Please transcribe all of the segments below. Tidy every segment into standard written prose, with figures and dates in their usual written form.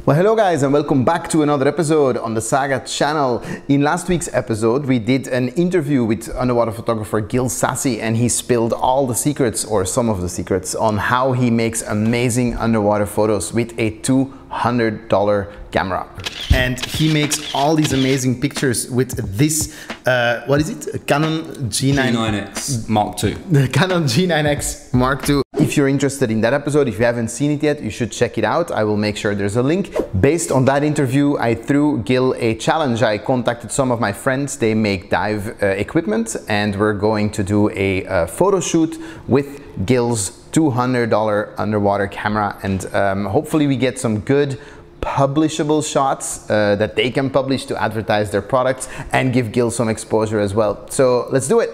Well, hello guys, and welcome back to another episode on the SAGA channel. In last week's episode, we did an interview with underwater photographer Gil Sassi, and he spilled all the secrets, or some of the secrets, on how he makes amazing underwater photos with a $200 camera. And he makes all these amazing pictures with this, what is it? A Canon G9X Mark II. The Canon G9X Mark II. If you're interested in that episode, if you haven't seen it yet, you should check it out. I will make sure there's a link. Based on that interview, I threw Gil a challenge. I contacted some of my friends. They make dive equipment, and we're going to do a photo shoot with Gil's $200 underwater camera, and hopefully we get some good publishable shots that they can publish to advertise their products and give Gil some exposure as well. So let's do it.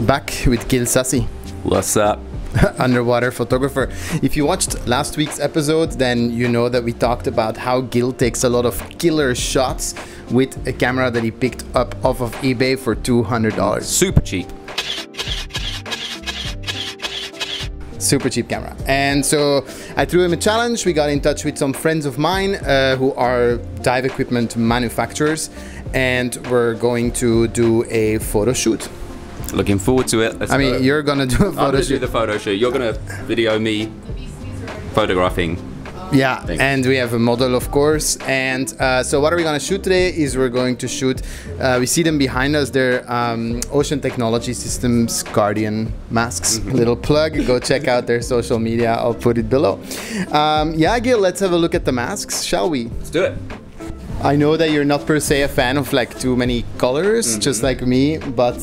Back with Gil Sassi. What's up? Underwater photographer. If you watched last week's episode, then you know that we talked about how Gil takes a lot of killer shots with a camera that he picked up off of eBay for $200. Super cheap. Super cheap camera. And so I threw him a challenge. We got in touch with some friends of mine who are dive equipment manufacturers, and we're going to do a photo shoot. Looking forward to it. I mean, you're gonna do a photo shoot. I'm gonna do the photo shoot. You're gonna video me photographing. Yeah, and we have a model, of course. And so what are we gonna shoot today is we're going to shoot, we see them behind us, they're Ocean Technology Systems Guardian masks. Little plug, go check out their social media, I'll put it below. Yeah, Gil, let's have a look at the masks, shall we? Let's do it. I know that you're not per se a fan of like too many colors, just like me, but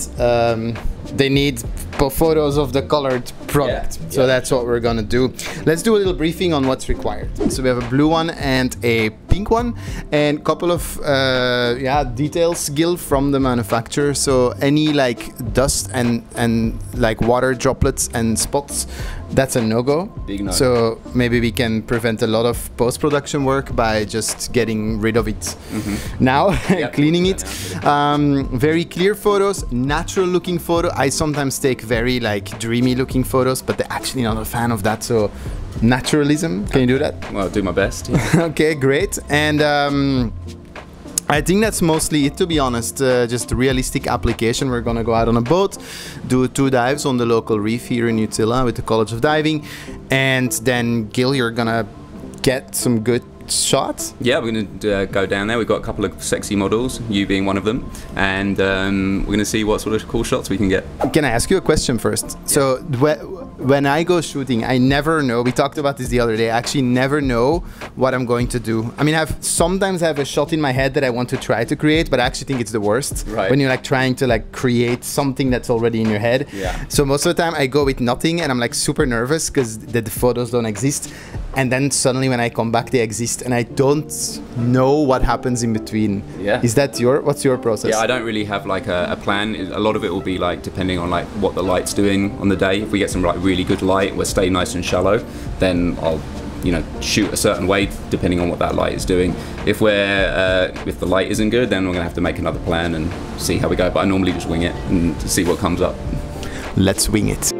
they need photos of the colored product. Yeah, so that's what we're gonna do. Let's do a little briefing on what's required. So we have a blue one and a pink one, and a couple of details, Gil, from the manufacturer. So any like dust and like water droplets and spots, that's a no-go. Big no. So maybe we can prevent a lot of post-production work by just getting rid of it now, cleaning it. Very clear photos, natural looking photo. I sometimes take very like dreamy looking photos, but they're actually not a fan of that. So naturalism, can you do that? Well, I'll do my best. Yeah. Okay, great. And I think that's mostly it, to be honest. Just a realistic application. We're gonna go out on a boat, do 2 dives on the local reef here in Utila with the College of Diving, and then Gil, you're gonna get some good shots. Yeah, we're gonna go down there. We've got a couple of sexy models, you being one of them, and we're gonna see what sort of cool shots we can get. Can I ask you a question first? Yeah. So when I go shooting, I never know, we talked about this the other day, I actually never know what I'm going to do. I mean, sometimes I have a shot in my head that I want to try to create, but I actually think it's the worst. Right. When you're like trying to like create something that's already in your head. Yeah. So most of the time I go with nothing, and I'm like super nervous because the photos don't exist. And then suddenly when I come back, they exist, and I don't know what happens in between. Yeah. Is that what's your process? Yeah, I don't really have like a plan. A lot of it will be like depending on like what the light's doing on the day. If we get some like really good light, we'll stay nice and shallow, then I'll shoot a certain way depending on what that light is doing. If the light isn't good, then we're gonna have to make another plan and see how we go. But I normally just wing it and see what comes up. Let's wing it.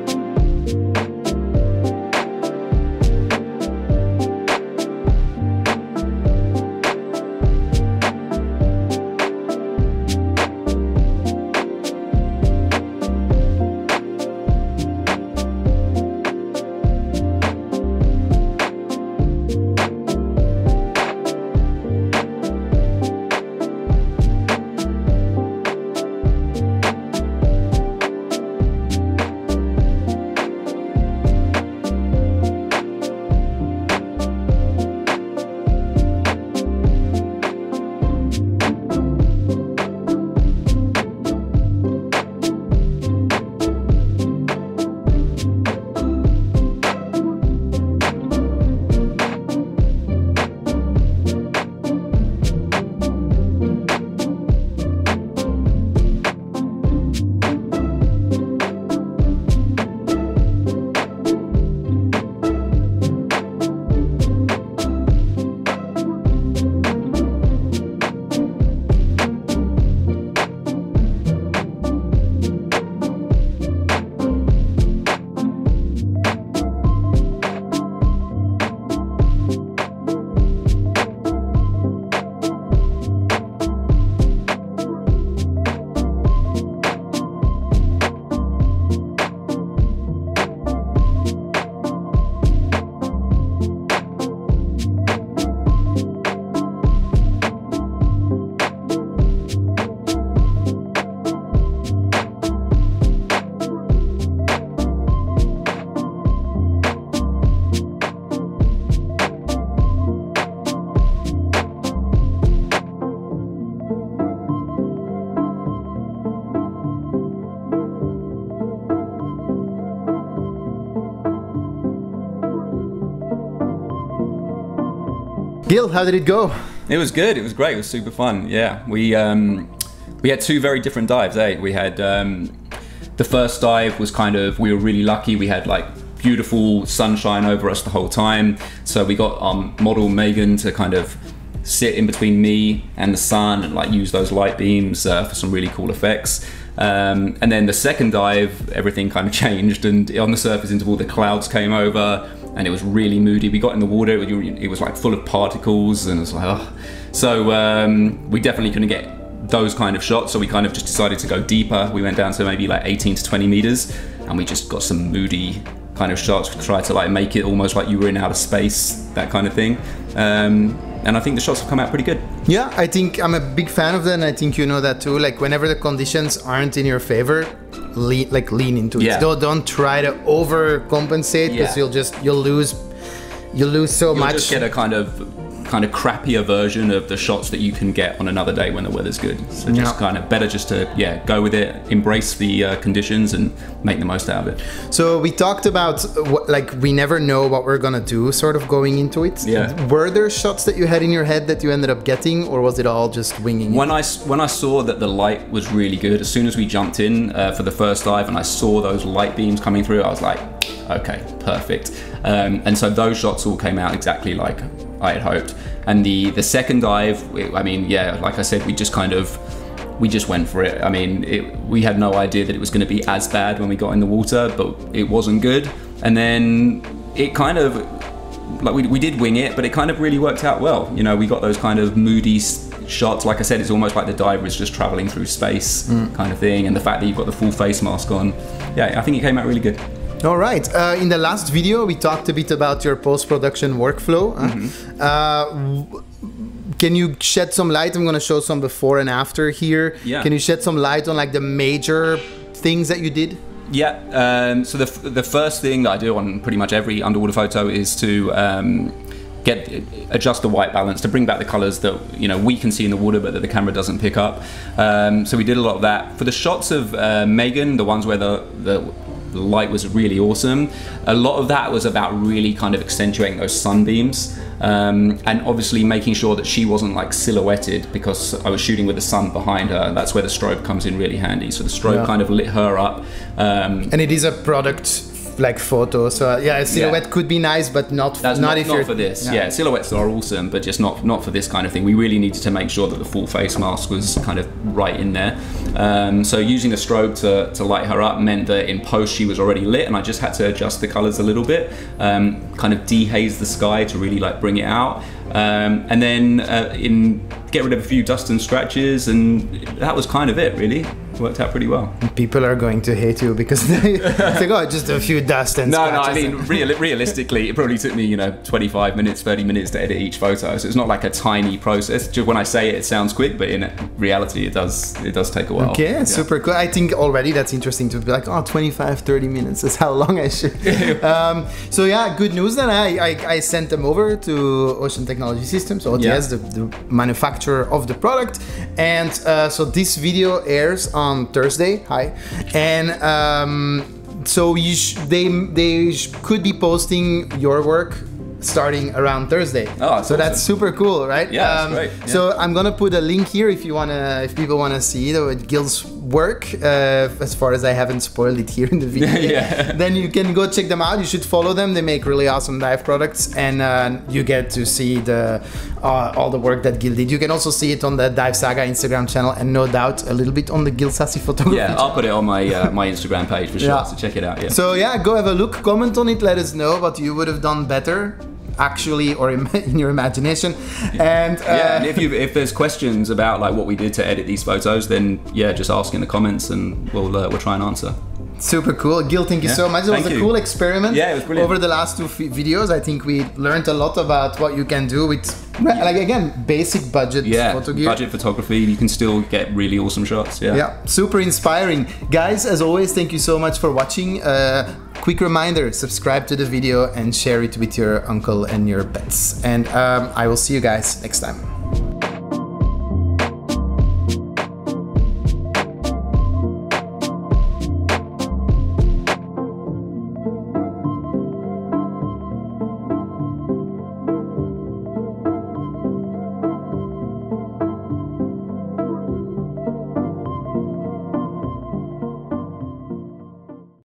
Gil, how did it go? It was good. It was great. It was super fun. Yeah, we had two very different dives. We had the first dive was kind of, we were really lucky. We had like beautiful sunshine over us the whole time. So we got our model Megan to kind of sit in between me and the sun and like use those light beams for some really cool effects. And then the second dive, everything kind of changed, and on the surface interval the clouds came over and it was really moody. We got in the water, it was like full of particles, and it was like, oh. So we definitely couldn't get those kind of shots, so we kind of just decided to go deeper. We went down to maybe like 18 to 20 meters, and we just got some moody kind of shots. We tried to like make it almost like you were in outer space, that kind of thing. And I think the shots have come out pretty good. Yeah, I think I'm a big fan of that, and I think you know that too. Like whenever the conditions aren't in your favor, lean into it. Don't try to overcompensate, because you'll lose so much. You'll just get a kind of crappier version of the shots that you can get on another day when the weather's good. So just kind of better just to go with it, embrace the conditions and make the most out of it. So we talked about we never know what we're gonna do sort of going into it. Were there shots that you had in your head that you ended up getting, or was it all just winging when it? When I saw that the light was really good, as soon as we jumped in for the first dive and I saw those light beams coming through, I was like, okay, perfect. And so those shots all came out exactly like I had hoped. And the second dive, I mean, like I said, we just went for it. I mean, we had no idea that it was going to be as bad when we got in the water, but it wasn't good. And then it kind of, like we did wing it, but it kind of really worked out well. You know, we got those kind of moody shots. Like I said, it's almost like the diver is just traveling through space kind of thing. And the fact that you've got the full face mask on, I think it came out really good. All right. In the last video, we talked a bit about your post-production workflow. Can you shed some light? I'm going to show some before and after here. Can you shed some light on like the major things that you did? So the first thing that I do on pretty much every underwater photo is to adjust the white balance to bring back the colors that we can see in the water but that the camera doesn't pick up. So we did a lot of that. For the shots of Megan, the ones where the light was really awesome, a lot of that was about really kind of accentuating those sunbeams, and obviously making sure that she wasn't like silhouetted, because I was shooting with the sun behind her. That's where the strobe comes in really handy. So the strobe kind of lit her up. And it is a product like photo, so a silhouette could be nice, but not for this. Silhouettes are awesome, but just not for this kind of thing. We really needed to make sure that the full face mask was kind of right in there. So using the strobe to light her up meant that in post she was already lit, and I just had to adjust the colors a little bit, kind of dehaze the sky to really like bring it out, and then get rid of a few dust and scratches, and that was kind of it really. Worked out pretty well. People are going to hate you because they think, oh, just a few dust and scratches. No, I mean, realistically, it probably took me, 25 minutes, 30 minutes to edit each photo. So it's not like a tiny process. Just when I say it, it sounds quick, but in reality, it does take a while. Okay, super cool. I think already that's interesting to be like, oh, 25, 30 minutes is how long I should. So yeah, good news then. I sent them over to Ocean Technology Systems, OTS, the manufacturer of the product. And so this video airs on Thursday. And so they could be posting your work starting around Thursday. Oh, so that's super cool, right? Yeah, that's great. Yeah. So I'm gonna put a link here if people wanna see Gil's work. As far as I haven't spoiled it here in the video, then you can go check them out. You should follow them. They make really awesome dive products, and you get to see all the work that Gil did. You can also see it on the Dive Saga Instagram channel, and no doubt a little bit on the Gil Sassi photography. Yeah, I'll put it on my my Instagram page for sure. So check it out. Yeah. So go have a look, comment on it, let us know what you would have done better, actually, or in your imagination. And and if there's questions about like what we did to edit these photos, then just ask in the comments, and we'll try and answer. Super cool. Gil, thank you so much. It was a cool experiment. Yeah, it was brilliant. Over the last two videos, I think we learned a lot about what you can do with, like, again, basic budget photo gear. Budget photography. You can still get really awesome shots. Yeah, super inspiring. Guys, as always, thank you so much for watching. Quick reminder, subscribe to the video and share it with your uncle and your pets. And I will see you guys next time.